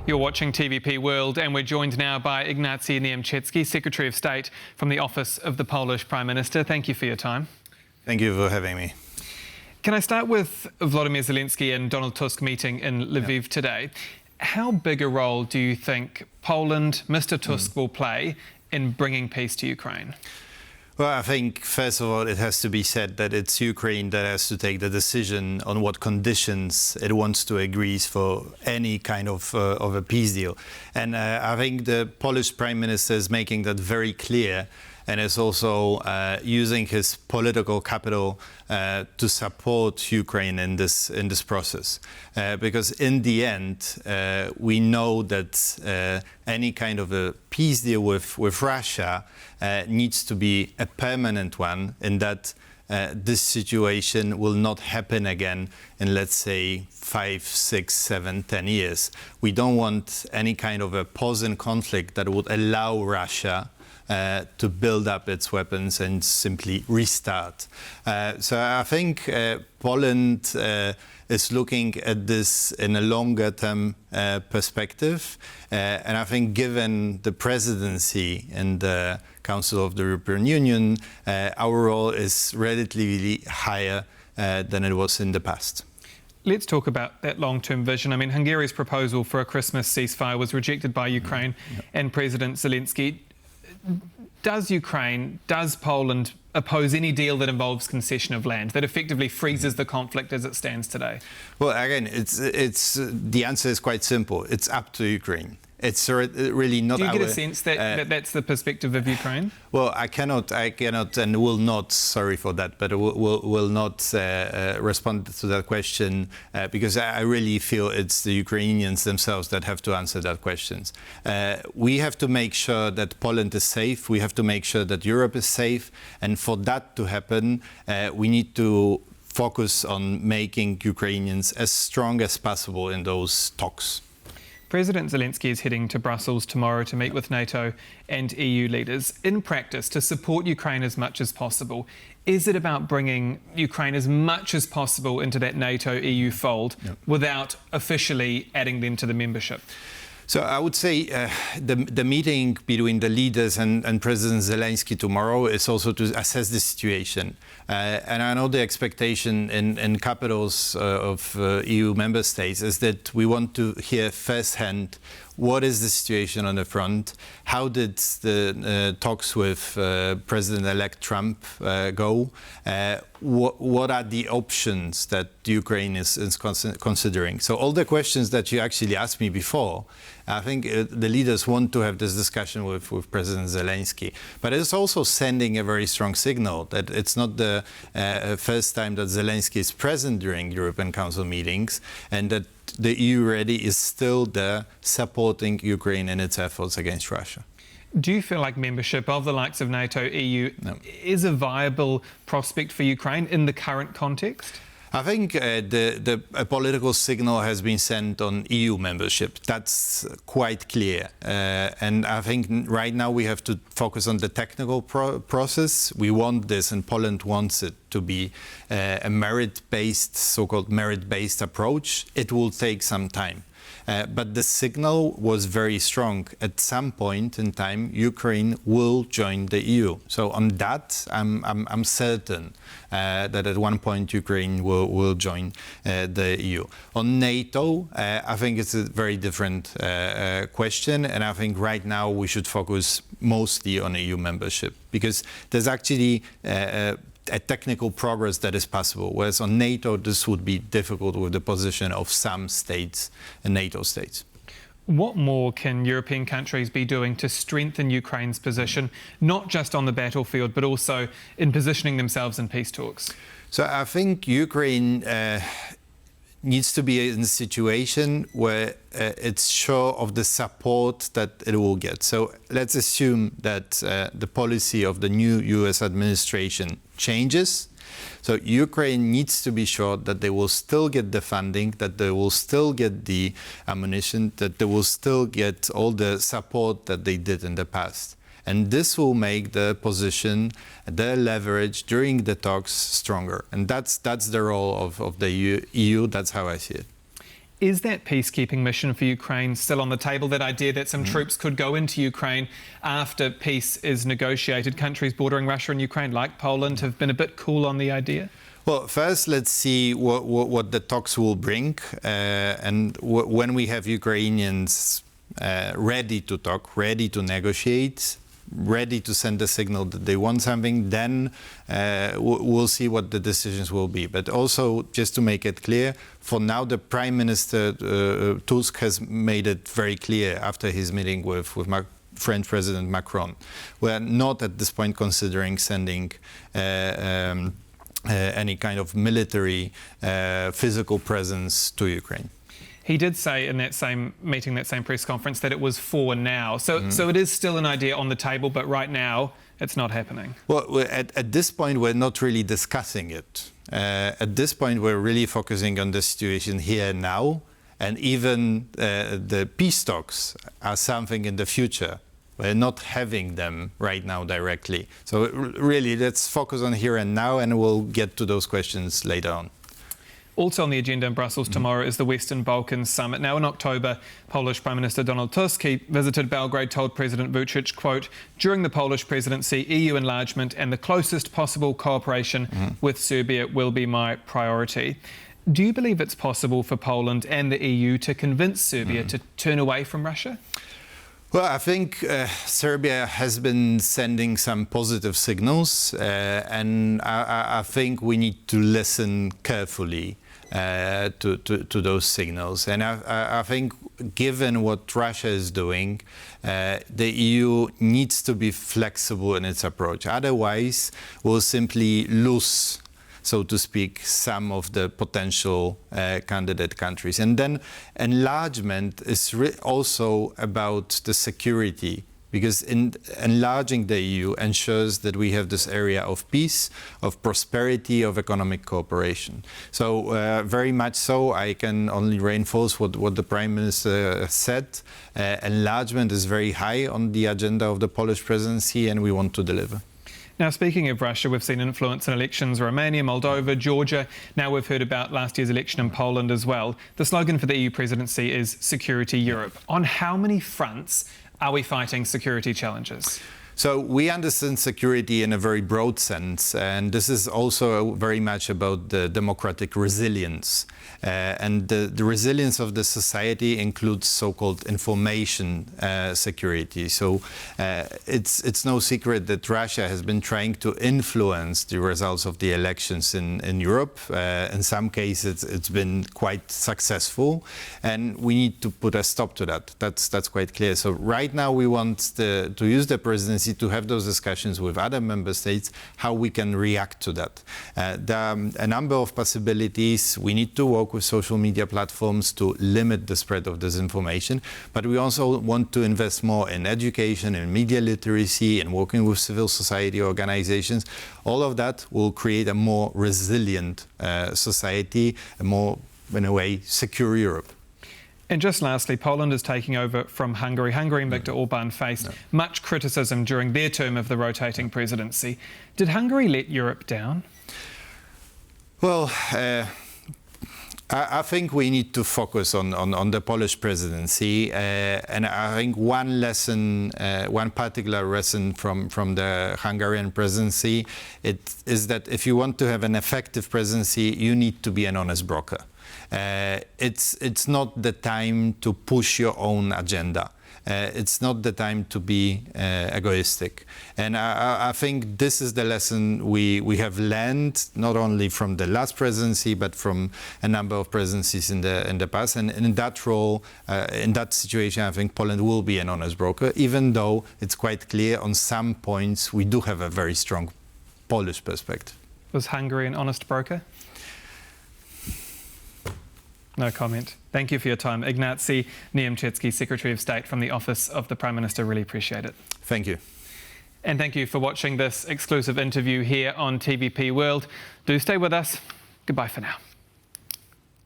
You're watching TVP World, and we're joined now by Ignacy Niemczycki, Secretary of State from the Office of the Polish Prime Minister. Thank you for your time. Thank you for having me. Can I start with Volodymyr Zelenskyy and Donald Tusk meeting in Lviv today? How big a role do you think Poland, Mr. Tusk, will play in bringing peace to Ukraine? Well, I think, first of all, it has to be said that it's Ukraine that has to take the decision on what conditions it wants to agree for any kind of a peace deal. And I think the Polish Prime Minister is making that very clear, and is also using his political capital to support Ukraine in this process. Because in the end, we know that any kind of a peace deal with Russia needs to be a permanent one, in that this situation will not happen again in, let's say, 5, 6, 7, 10 years. We don't want any kind of a pause in conflict that would allow Russia to build up its weapons and simply restart. So I think Poland is looking at this in a longer-term perspective. And I think given the presidency in the Council of the European Union, our role is relatively higher than it was in the past. Let's talk about that long-term vision. I mean, Hungary's proposal for a Christmas ceasefire was rejected by Ukraine and President Zelenskyy. Does Poland oppose any deal that involves concession of land, that effectively freezes the conflict as it stands today? Well, again, the answer is quite simple. It's up to Ukraine. It's really not. Do you get a sense that that's the perspective of Ukraine? Well, I cannot and will not, sorry for that, but will not respond to that question because I really feel it's the Ukrainians themselves that have to answer that question. We have to make sure that Poland is safe. We have to make sure that Europe is safe. And for that to happen, we need to focus on making Ukrainians as strong as possible in those talks. President Zelenskyy is heading to Brussels tomorrow to meet with NATO and EU leaders. In practice, to support Ukraine as much as possible, is it about bringing Ukraine as much as possible into that NATO-EU fold without officially adding them to the membership? So I would say the meeting between the leaders and President Zelenskyy tomorrow is also to assess the situation. And I know the expectation in capitals of EU member states is that we want to hear firsthand what is the situation on the front, how did the talks with President-elect Trump go, what are the options that Ukraine is considering. So all the questions that you actually asked me before, I think the leaders want to have this discussion with President Zelenskyy. But it's also sending a very strong signal that it's not the first time that Zelenskyy is present during European Council meetings, and that the EU already is still there supporting Ukraine in its efforts against Russia. Do you feel like membership of the likes of NATO, EU is a viable prospect for Ukraine in the current context? I think a political signal has been sent on EU membership. That's quite clear. And I think right now we have to focus on the technical process. We want this, and Poland wants it to be a merit-based, so-called merit-based approach. It will take some time. But the signal was very strong. At some point in time, Ukraine will join the EU. So on that, I'm certain that at one point Ukraine will join the EU. On NATO, I think it's a very different question, and I think right now we should focus mostly on EU membership, because there's actually a technical progress that is possible, whereas on NATO this would be difficult with the position of some states and NATO states. What more can European countries be doing to strengthen Ukraine's position, not just on the battlefield, but also in positioning themselves in peace talks? So I think Ukraine needs to be in a situation where it's sure of the support that it will get. So let's assume that the policy of the new US administration changes. So Ukraine needs to be sure that they will still get the funding, that they will still get the ammunition, that they will still get all the support that they did in the past. And this will make the position, the leverage during the talks stronger. And that's the role of the EU. That's how I see it. Is that peacekeeping mission for Ukraine still on the table? That idea that some troops could go into Ukraine after peace is negotiated? Countries bordering Russia and Ukraine, like Poland, have been a bit cool on the idea. Well, first, let's see what the talks will bring. When we have Ukrainians ready to talk, ready to negotiate, ready to send a signal that they want something, then we'll see what the decisions will be. But also, just to make it clear, for now, the Prime Minister Tusk has made it very clear after his meeting with French President Macron. We're not at this point considering sending any kind of military physical presence to Ukraine. He did say in that same meeting, that same press conference, that it was for now. So it is still an idea on the table, but right now it's not happening. Well, at this point, we're not really discussing it. At this point, we're really focusing on the situation here and now, and even the peace talks are something in the future. We're not having them right now directly. So really, let's focus on here and now, and we'll get to those questions later on. Also on the agenda in Brussels tomorrow is the Western Balkans summit. Now in October, Polish Prime Minister Donald Tusk, he visited Belgrade, told President Vučić, quote, during the Polish presidency, EU enlargement and the closest possible cooperation with Serbia will be my priority. Do you believe it's possible for Poland and the EU to convince Serbia to turn away from Russia? Well, I think Serbia has been sending some positive signals, and I think we need to listen carefully to those signals. And I think given what Russia is doing, the EU needs to be flexible in its approach. Otherwise, we'll simply lose, so to speak, some of the potential candidate countries. And then enlargement is also about the security, because enlarging the EU ensures that we have this area of peace, of prosperity, of economic cooperation. So very much so, I can only reinforce what the Prime Minister said. Enlargement is very high on the agenda of the Polish presidency, and we want to deliver. Now, speaking of Russia, we've seen influence in elections, Romania, Moldova, Georgia. Now we've heard about last year's election in Poland as well. The slogan for the EU presidency is Security Europe. On how many fronts are we fighting security challenges? So we understand security in a very broad sense, and this is also very much about the democratic resilience. And the resilience of the society includes so-called information security. So it's no secret that Russia has been trying to influence the results of the elections in Europe. In some cases, it's been quite successful, and we need to put a stop to that. That's quite clear. So right now, we want to use the presidency to have those discussions with other member states, how we can react to that. There are a number of possibilities. We need to work with social media platforms to limit the spread of disinformation, but we also want to invest more in education, in media literacy, and working with civil society organizations. All of that will create a more resilient society, a more, in a way, secure Europe. And just lastly, Poland is taking over from Hungary. Hungary and Viktor Orban faced much criticism during their term of the rotating presidency. Did Hungary let Europe down? Well, I think we need to focus on the Polish presidency, and I think one lesson, one particular lesson from the Hungarian presidency, it is that if you want to have an effective presidency, you need to be an honest broker. It's not the time to push your own agenda. It's not the time to be egoistic. And I think this is the lesson we have learned, not only from the last presidency, but from a number of presidencies in the past. And in that role, in that situation, I think Poland will be an honest broker, even though it's quite clear on some points we do have a very strong Polish perspective. Was Hungary an honest broker? No comment. Thank you for your time. Ignacy Niemczycki, Secretary of State from the Office of the Prime Minister. Really appreciate it. Thank you. And thank you for watching this exclusive interview here on TVP World. Do stay with us. Goodbye for now.